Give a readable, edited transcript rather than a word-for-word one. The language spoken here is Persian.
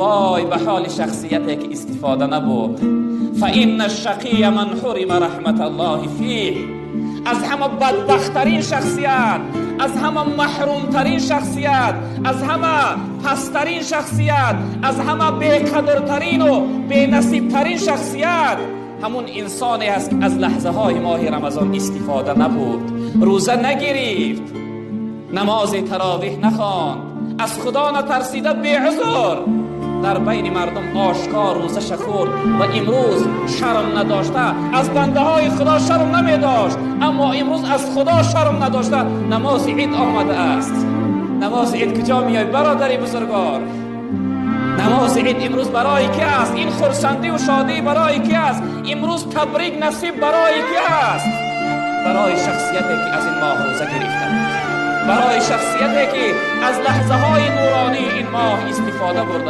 وای به حال شخصیتی که استفاده نبود. فإن الشقی من حرم رحمت الله فیه. از همه بدبختترین شخصیت، از همه محرومترین شخصیت، از همه پسترین شخصیت، از همه بیقدرترین و بینصیبترین شخصیت همون انسانی است که از لحظه های ماه رمضان استفاده نبود، روزه نگرفت، نماز تراویح نخواند، از خدا نترسیده بیعذر در بین مردم آشکار روزه شخورد و امروز شرم نداشته، از بنده های خدا شرم نمی داشت، اما امروز از خدا شرم نداشته نماز عید آمده است. نماز عید کجا میای برادری بزرگوار؟ نماز عید امروز برای کی است؟ این خرسندی و شادی برای کی است؟ امروز تبریک نصیب برای کی است؟ برای شخصیتی که از این ماه روزه گرفتند، برای شخصیتی که از لحظه های نورانی این ماه استفاده برده.